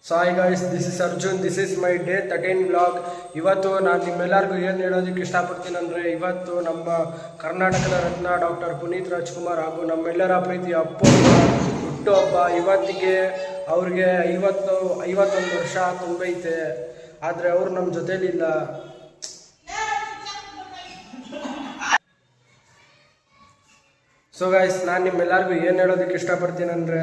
So hi guys, this is Arjun. This is my day 13 vlog. ಇವತ್ತು ನಾನು ನಿಮ್ಮೆಲ್ಲರಿಗೂ ಏನು ಹೇಳೋದಕ್ಕೆ ಇಷ್ಟಪಡ್ತೀನಿ ಅಂದರೆ, ಇವತ್ತು ನಮ್ಮ ಕರ್ನಾಟಕದ ರತ್ನ ಡಾಕ್ಟರ್ ಪುನೀತ್ ರಾಜ್ಕುಮಾರ್ ಹಾಗೂ ನಮ್ಮೆಲ್ಲರ ಪ್ರೀತಿಯ ಅಪ್ಪು ಹುಟ್ಟುಹಬ್ಬ. ಇವತ್ತಿಗೆ ಅವ್ರಿಗೆ 51 ವರ್ಷ ತುಂಬೈತೆ. ಆದರೆ ಅವರು ನಮ್ಮ ಜೊತೇಲಿಲ್ಲ. ಸೊ ಗಾಯ್ಸ್, ನಾನು ನಿಮ್ಮೆಲ್ಲರಿಗೂ ಏನು ಹೇಳೋದಕ್ಕೆ ಇಷ್ಟಪಡ್ತೀನಿ ಅಂದರೆ,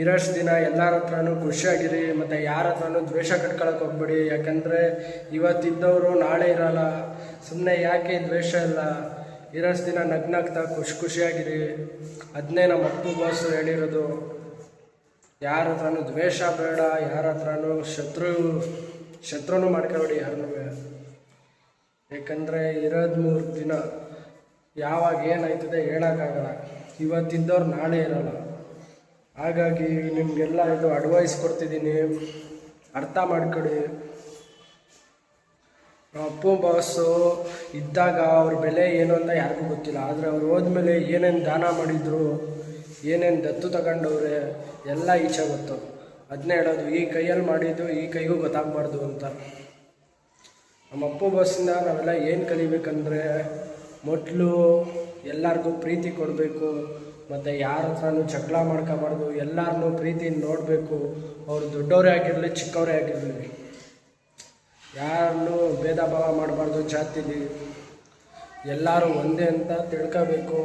ಇರೋಷ್ಟು ದಿನ ಎಲ್ಲರ ಹತ್ರನೂ ಖುಷಿಯಾಗಿರಿ ಮತ್ತು ಯಾರ ಹತ್ರನೂ ದ್ವೇಷ ಕಟ್ಕೊಳಕ್ಕೆ ಹೋಗ್ಬೇಡಿ. ಯಾಕಂದರೆ ಇವತ್ತಿದ್ದವರು ನಾಳೆ ಇರೋಲ್ಲ. ಸುಮ್ಮನೆ ಯಾಕೆ ದ್ವೇಷ ಇಲ್ಲ, ಇರೋಷ್ಟು ದಿನ ನಗ್ನಗ್ತಾ ಖುಷಿಯಾಗಿರಿ. ಅದನ್ನೇ ನಮ್ಮ ಅಪ್ಪು ಬಾಸು ಹೇಳಿರೋದು. ಯಾರ ಹತ್ರನೂ ದ್ವೇಷ ಬೇಡ, ಯಾರ ಹತ್ರನೂ ಶತ್ರುನೂ ಮಾಡ್ಕೊಬೇಡಿ ಯಾರನ್ನೂ. ಯಾಕಂದರೆ ಇರೋದು 3 ದಿನ, ಯಾವಾಗ ಏನಾಯ್ತದೆ ಹೇಳೋಕ್ಕಾಗಲ್ಲ. ಇವತ್ತಿದ್ದವ್ರು ನಾಳೆ ಇರೋಲ್ಲ. ಹಾಗಾಗಿ ನಿಮಗೆಲ್ಲ ಇದು ಅಡ್ವೈಸ್ ಕೊಡ್ತಿದ್ದೀನಿ, ಅರ್ಥ ಮಾಡ್ಕೊಳ್ಳಿ. ಅಪ್ಪು ಬಾಸು ಇದ್ದಾಗ ಅವ್ರ ಬೆಲೆ ಏನು ಅಂತ ಯಾರಿಗೂ ಗೊತ್ತಿಲ್ಲ. ಆದರೆ ಅವ್ರು ಹೋದ್ಮೇಲೆ ಏನೇನು ದಾನ ಮಾಡಿದ್ರು, ಏನೇನು ದತ್ತು ತಗೊಂಡವ್ರೆ ಎಲ್ಲ ಈಚೆ ಗೊತ್ತು. ಅದನ್ನೇ ಹೇಳೋದು, ಈ ಕೈಯಲ್ಲಿ ಮಾಡಿದ್ದು ಈ ಕೈಗೂ ಗೊತ್ತಾಗಬಾರ್ದು ಅಂತ. ನಮ್ಮ ಅಪ್ಪು ಬಾಸಿಂದ ನಾವೆಲ್ಲ ಏನು ಕಲಿಬೇಕಂದ್ರೆ, ಮೊದಲು ಎಲ್ಲರಿಗೂ ಪ್ರೀತಿ ಕೊಡಬೇಕು ಮತ್ತು ಯಾರ ಹತ್ರನೂ ಜಗಳ ಮಾಡ್ಕೋಬಾರ್ದು. ಎಲ್ಲರನ್ನೂ ಪ್ರೀತಿಯಿಂದ ನೋಡಬೇಕು. ಅವರು ದೊಡ್ಡವರೇ ಆಗಿರಲಿ ಚಿಕ್ಕವರೇ ಆಗಿರಲಿ, ಯಾರನ್ನೂ ಭೇದ ಭಾವ ಮಾಡಬಾರ್ದು. ಜಾತಿಲಿ ಎಲ್ಲರೂ ಒಂದೇ ಅಂತ ತಿಳ್ಕೋಬೇಕು.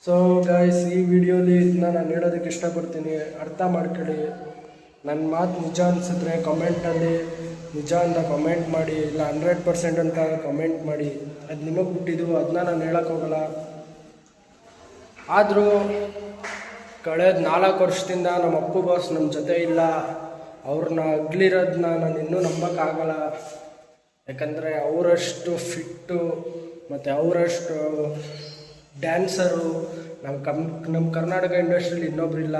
ಸೊ ಗಾಯ್ಸ್, ಈ ವಿಡಿಯೋಲಿ ಇದನ್ನ ನಾನು ಹೇಳೋದಕ್ಕೆ ಇಷ್ಟಪಡ್ತೀನಿ, ಅರ್ಥ ಮಾಡ್ಕೊಳ್ಳಿ. ನನ್ನ ಮಾತು ನಿಜ ಅನಿಸಿದ್ರೆ ಕಮೆಂಟಲ್ಲಿ ನಿಜ ಅಂತ ಕಮೆಂಟ್ ಮಾಡಿ, ಇಲ್ಲ 100% ಅಂತ ಕಮೆಂಟ್ ಮಾಡಿ. ಅದು ನಿಮಗೆ ಬಿಟ್ಟಿದ್ದು, ಅದನ್ನ ನಾನು ಹೇಳೋಕ್ಕೋಗಲ್ಲ. ಆದರೂ ಕಳೆದ 4 ವರ್ಷದಿಂದ ನಮ್ಮ ಅಪ್ಪು ಬಾಸ್ ನಮ್ಮ ಜೊತೆ ಇಲ್ಲ. ಅವ್ರನ್ನ ಅಗಲಿರೋದನ್ನ ನಾನು ಇನ್ನೂ ನಂಬೋಕ್ಕಾಗಲ್ಲ. ಯಾಕಂದರೆ ಅವರಷ್ಟು ಫಿಟ್ಟು ಮತ್ತು ಅವರಷ್ಟು ಡ್ಯಾನ್ಸರು ನಮ್ಮ ಕರ್ನಾಟಕ ಇಂಡಸ್ಟ್ರಿಯಲ್ಲಿ ಇನ್ನೊಬ್ಬರಿಲ್ಲ.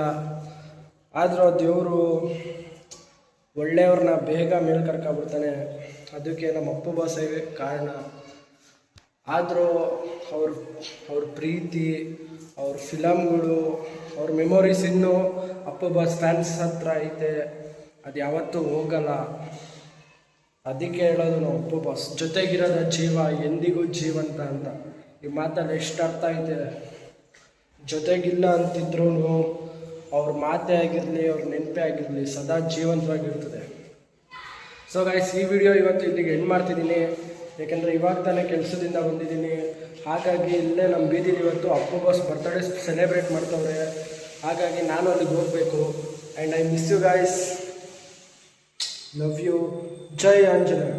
ಆದರೂ ದೇವರು ಒಳ್ಳೆಯವ್ರನ್ನ ಬೇಗ ಮೇಲೆ ಕರ್ಕೊಬಿಡ್ತಾನೆ. ಅದಕ್ಕೆ ನಮ್ಮ ಅಪ್ಪು ಬಾಸೇ ಕಾರಣ. ಆದರೂ ಅವ್ರ ಪ್ರೀತಿ, ಅವ್ರ ಫಿಲಮ್ಗಳು, ಅವ್ರ ಮೆಮೊರೀಸ್ ಇನ್ನೂ ಅಪ್ಪು ಬಾಸ್ ಫ್ಯಾನ್ಸ್ ಹತ್ರ ಐತೆ. ಅದು ಯಾವತ್ತೂ ಹೋಗಲ್ಲ. ಅದಕ್ಕೆ ಹೇಳೋದು, ನಾವು ಅಪ್ಪು ಬಾಸ್ ಜೊತೆಗಿರೋದ ಜೀವ ಎಂದಿಗೂ ಜೀವಂತ ಅಂತ. ಈ ಮಾತಲ್ಲಿ ಎಷ್ಟು ಅರ್ಥ ಐತೆ. ಜೊತೆಗಿಲ್ಲ ಅಂತಿದ್ರು ಅವ್ರ ಮಾತೇ ಆಗಿರಲಿ, ಅವ್ರ ನೆನಪೇ ಆಗಿರಲಿ, ಸದಾ ಜೀವಂತವಾಗಿರ್ತದೆ. ಸೊ ಗೈಸ್, ಈ ವಿಡಿಯೋ ಇವತ್ತು ಇಲ್ಲಿಗೆ ಎಂಡ್ ಮಾಡ್ತಿದ್ದೀನಿ. ಯಾಕೆಂದರೆ ಇವಾಗ ತಾನೇ ಕೆಲಸದಿಂದ ಬಂದಿದ್ದೀನಿ. ಹಾಗಾಗಿ ಇಲ್ಲೇ ನಮ್ಮ ಬೀದಿಲಿ ಇವತ್ತು ಅಪ್ಪು ಬಾಸ್ ಬರ್ತ್ಡೇ ಸೆಲೆಬ್ರೇಟ್ ಮಾಡ್ತವ್ರೆ. ಹಾಗಾಗಿ ನಾನು ಅಲ್ಲಿಗೆ ಹೋಗಬೇಕು. And I miss you guys. Love you. ಜೈ ಆಂಜನೇಯ.